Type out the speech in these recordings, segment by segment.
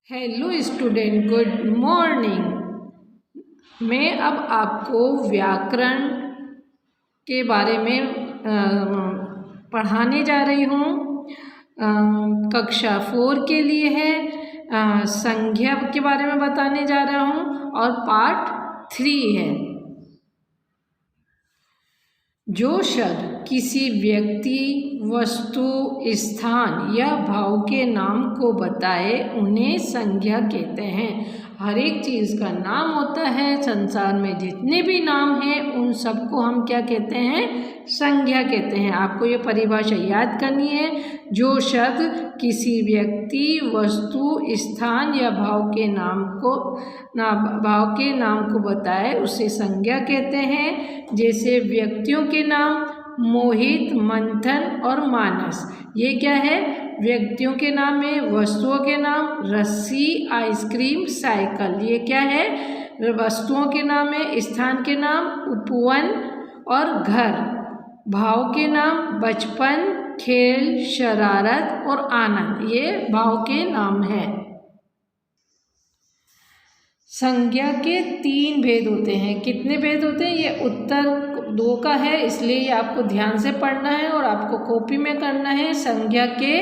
Hello student, good morning. मैं अब आपको व्याकरण के बारे में पढ़ाने जा रही हूँ। कक्षा 4 के लिए है। संज्ञा के बारे में बताने जा रहा हूँ और पार्ट 3 है। जो शब्द किसी व्यक्ति, वस्तु, स्थान या भाव के नाम को बताए उन्हें संज्ञा कहते हैं। हर एक चीज़ का नाम होता है। संसार में जितने भी नाम हैं उन सबको हम क्या कहते हैं? संज्ञा कहते हैं। आपको ये परिभाषा याद करनी है। जो शब्द किसी व्यक्ति, वस्तु, स्थान या भाव के नाम को बताए उसे संज्ञा कहते हैं। जैसे व्यक्तियों के नाम मोहित, मंथन और मानस। ये क्या है? व्यक्तियों के नाम में वस्तुओं के नाम रस्सी, आइसक्रीम, साइकिल। ये क्या है? वस्तुओं के नाम में स्थान के नाम उपवन और घर। भाव के नाम बचपन, खेल, शरारत और आनंद। ये भाव के नाम है। संज्ञा के 3 भेद होते हैं। कितने भेद होते हैं? ये उत्तर 2 का है, इसलिए ये आपको ध्यान से पढ़ना है और आपको कॉपी में करना है। संज्ञा के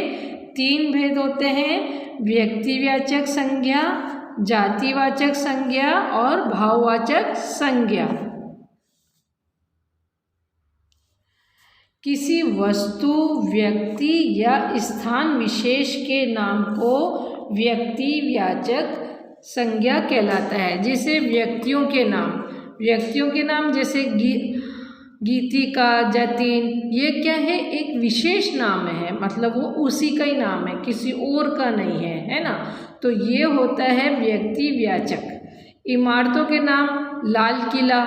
3 भेद होते हैं: व्यक्तिवाचक संज्ञा, जातिवाचक संज्ञा और भाववाचक संज्ञा। किसी वस्तु, व्यक्ति या स्थान विशेष के नाम को व्यक्तिवाचक संज्ञा कहलाता है। जैसे व्यक्तियों के नाम जैसे गीतिका, जतिन। ये क्या है? एक विशेष नाम है, मतलब वो उसी का ही नाम है, किसी और का नहीं है, है ना? तो ये होता है व्यक्तिवाचक। इमारतों के नाम लाल किला,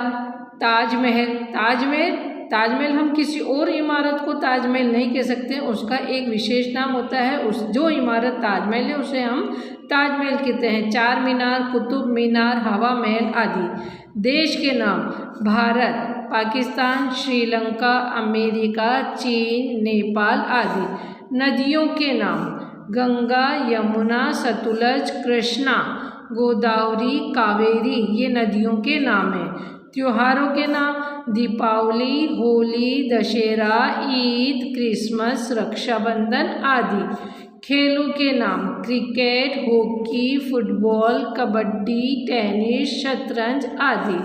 ताजमहल हम किसी और इमारत को ताजमहल नहीं कह सकते, उसका एक विशेष नाम होता है। जो इमारत ताजमहल है उसे हम ताजमहल कहते हैं। चार मीनार, कुतुब मीनार, हवा महल आदि। देश के नाम भारत, पाकिस्तान, श्रीलंका, अमेरिका, चीन, नेपाल आदि। नदियों के नाम गंगा, यमुना, सतलज, कृष्णा, गोदावरी, कावेरी। ये नदियों के नाम हैं। त्योहारों के नाम दीपावली, होली, दशहरा, ईद, क्रिसमस, रक्षाबंधन आदि। खेलों के नाम cricket, hockey, football, kabaddi, tennis, शतरंज आदि।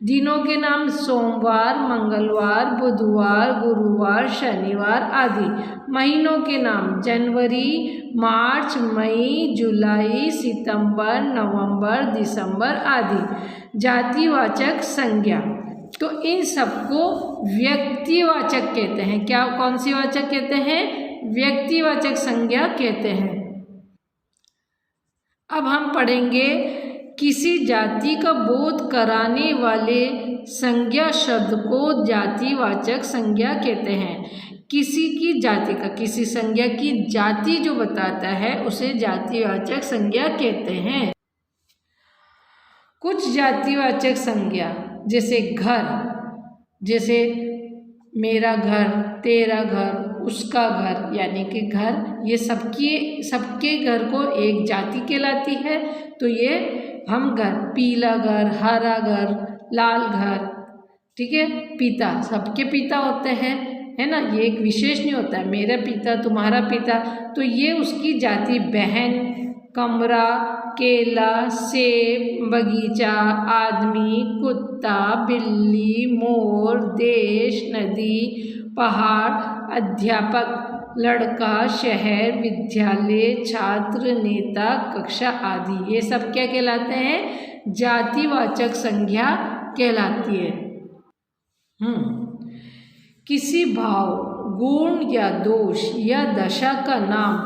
दिनों के नाम सोमवार, मंगलवार, बुधवार, गुरुवार, शनिवार आदि। महीनों के नाम जनवरी, मार्च, मई, जुलाई, सितंबर, नवंबर, दिसंबर आदि। जातिवाचक संज्ञा, तो इन सबको व्यक्तिवाचक कहते हैं। क्या? कौन सी वाचक कहते हैं? व्यक्तिवाचक संज्ञा कहते हैं। अब हम पढ़ेंगे किसी जाति का बोध कराने वाले संज्ञा शब्द को जातिवाचक संज्ञा कहते हैं। किसी की जाति का, किसी संज्ञा की जाति जो बताता है उसे जातिवाचक संज्ञा कहते हैं। कुछ जातिवाचक संज्ञा जैसे घर, जैसे मेरा घर, तेरा घर, उसका घर, यानी कि घर, ये सबके घर को एक जाति कहलाती है। तो ये हम घर, पीला घर, हरा घर, लाल घर, ठीक है। पिता, सबके पिता होते हैं, है ना? ये एक विशेष नहीं होता है मेरा पिता, तुम्हारा पिता, तो ये उसकी जाति। बहन, कमरा, केला, सेब, बगीचा, आदमी, कुत्ता, बिल्ली, मोर, देश, नदी, पहाड़, अध्यापक, लड़का, शहर, विद्यालय, छात्र, नेता, कक्षा आदि। ये सब क्या कहलाते हैं? जातिवाचक संज्ञा कहलाती है। किसी भाव, गुण या दोष या दशा का नाम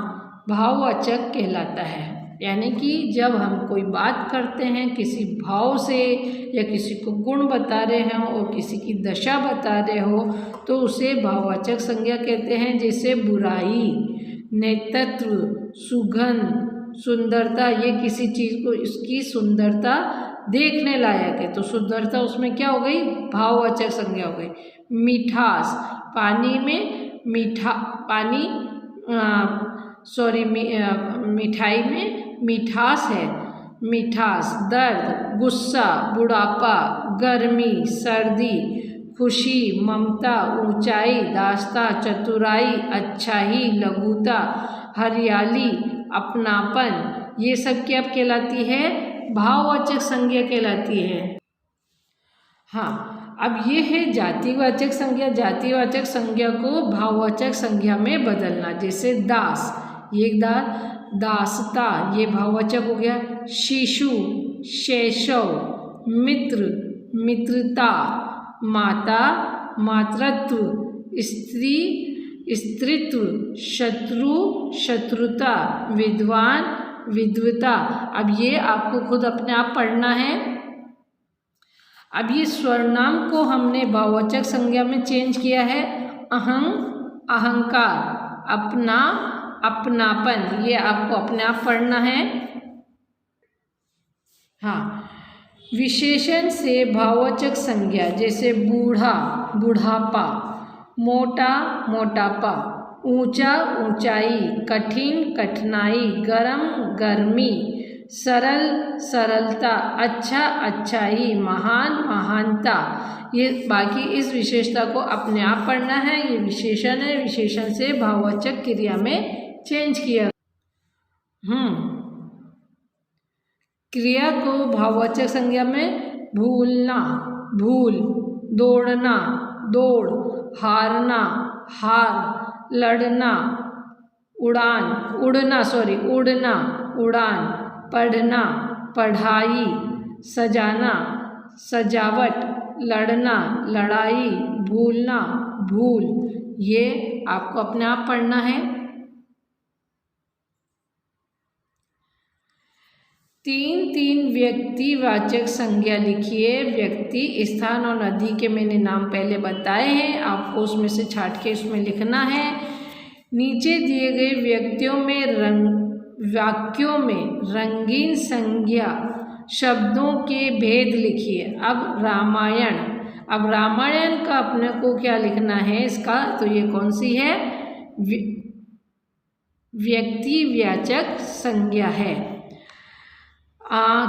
भाववाचक कहलाता है। यानी कि जब हम कोई बात करते हैं किसी भाव से, या किसी को गुण बता रहे हैं और किसी की दशा बता रहे हो, तो उसे भाववाचक संज्ञा कहते हैं। जैसे बुराई, नेतृत्व, सुगंध, सुंदरता। ये किसी चीज़ को, इसकी सुंदरता देखने लायक है, तो सुंदरता उसमें क्या हो गई? भाववाचक संज्ञा हो गई। मिठास, पानी में मीठा, मिठाई में मिठास है, मिठास। दर्द, गुस्सा, बुढ़ापा, गर्मी, सर्दी, खुशी, ममता, ऊंचाई, दास्ता, चतुराई, अच्छाई, लघुता, हरियाली, अपनापन, ये सब क्या कहलाती है? भाववाचक संज्ञा कहलाती है। हाँ, अब ये है जातिवाचक संज्ञा। जातिवाचक संज्ञा को भाववाचक संज्ञा में बदलना। जैसे दास, ये दासता, ये भाववाचक हो गया। शिशु, शैशव, मित्र, मित्रता, माता, मातृत्व, स्त्री, स्त्रीत्व, शत्रु, शत्रुता, विद्वान, विद्वता। अब ये आपको खुद अपने आप पढ़ना है। अब ये सर्वनाम को हमने भाववाचक संज्ञा में चेंज किया है। अहं, अहंकार, अपना, अपनापन, ये आपको अपने आप पढ़ना है। हाँ, विशेषण से भाववाचक संज्ञा, जैसे बूढ़ा, बुढ़ापा, मोटा, मोटापा, ऊंचा, ऊंचाई, कठिन, कठिनाई, गरम, गर्मी, सरल, सरलता, अच्छा, अच्छाई, महान, महानता। ये बाकी इस विशेषता को अपने आप पढ़ना है। ये विशेषण है, विशेषण से भाववाचक क्रिया में चेंज किया। क्रिया को भाववाचक संज्ञा में भूलना, भूल, दौड़ना, दौड़, हारना, हार, लड़ना, उड़ान, उड़ना, उड़ना, उड़ान, पढ़ना, पढ़ाई, सजाना, सजावट, लड़ना, लड़ाई, भूलना, भूल, ये आपको अपने आप पढ़ना है। 3 व्यक्तिवाचक संज्ञा लिखिए। व्यक्ति, स्थान और नदी के मैंने नाम पहले बताए हैं, आपको उसमें से छांट के उसमें लिखना है। नीचे दिए गए वाक्यों में रंगीन संज्ञा शब्दों के भेद लिखिए। अब रामायण का अपने को क्या लिखना है इसका, तो ये कौन सी है? व्यक्तिवाचक संज्ञा है।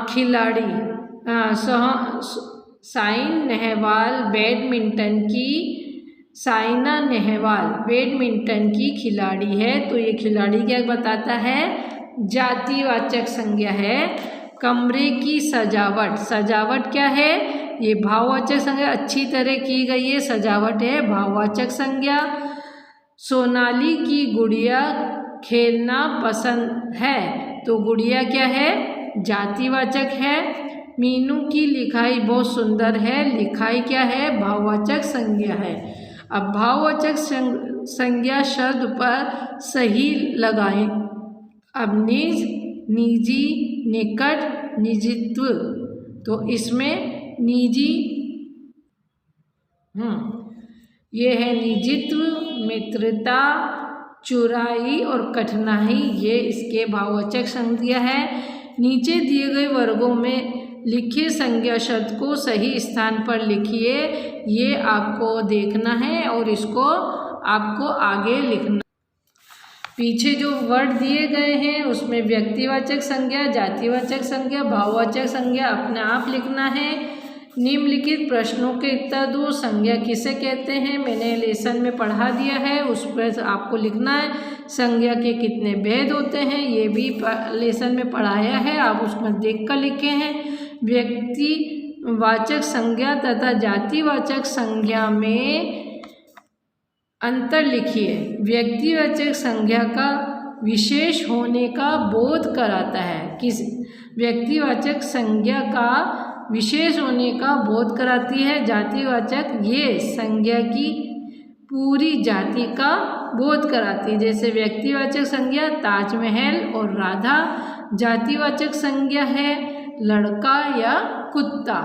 खिलाड़ी, साइन नेहवाल बैडमिंटन की, साइना नेहवाल बैडमिंटन की खिलाड़ी है, तो ये खिलाड़ी क्या बताता है? जातिवाचक संज्ञा है। कमरे की सजावट, सजावट क्या है? ये भाववाचक संज्ञा, अच्छी तरह की गई है सजावट है, भाववाचक संज्ञा। सोनाली की गुड़िया खेलना पसंद है, तो गुड़िया क्या है? जातिवाचक है। मीनू की लिखाई बहुत सुंदर है, लिखाई क्या है? भाववाचक संज्ञा है। अब भाववाचक संज्ञा शब्द पर सही लगाएं। अब निज, निजी, निकट, निजित्व, तो इसमें निजी, ये है निजित्व, मित्रता, चुराई और कठिनाई, ये इसके भाववाचक संज्ञा है। नीचे दिए गए वर्गों में लिखे संज्ञा शब्द को सही स्थान पर लिखिए, ये आपको देखना है और इसको आपको आगे लिखना। पीछे जो वर्ड दिए गए हैं उसमें व्यक्तिवाचक संज्ञा, जातिवाचक संज्ञा, भाववाचक संज्ञा अपने आप लिखना है। निम्नलिखित प्रश्नों के उत्तर दो। संज्ञा किसे कहते हैं मैंने लेसन में पढ़ा दिया है, उस पर आपको लिखना है। संज्ञा के कितने भेद होते हैं ये भी लेसन में पढ़ाया है, आप उसमें देख कर लिखे हैं। व्यक्तिवाचक संज्ञा तथा जातिवाचक संज्ञा में अंतर लिखिए। व्यक्तिवाचक संज्ञा का विशेष होने का बोध कराता है। किस व्यक्तिवाचक संज्ञा का विशेष होने का बोध कराती है। जातिवाचक ये संज्ञा की पूरी जाति का बोध कराती है। जैसे व्यक्तिवाचक संज्ञा ताजमहल और राधा, जातिवाचक संज्ञा है लड़का या कुत्ता।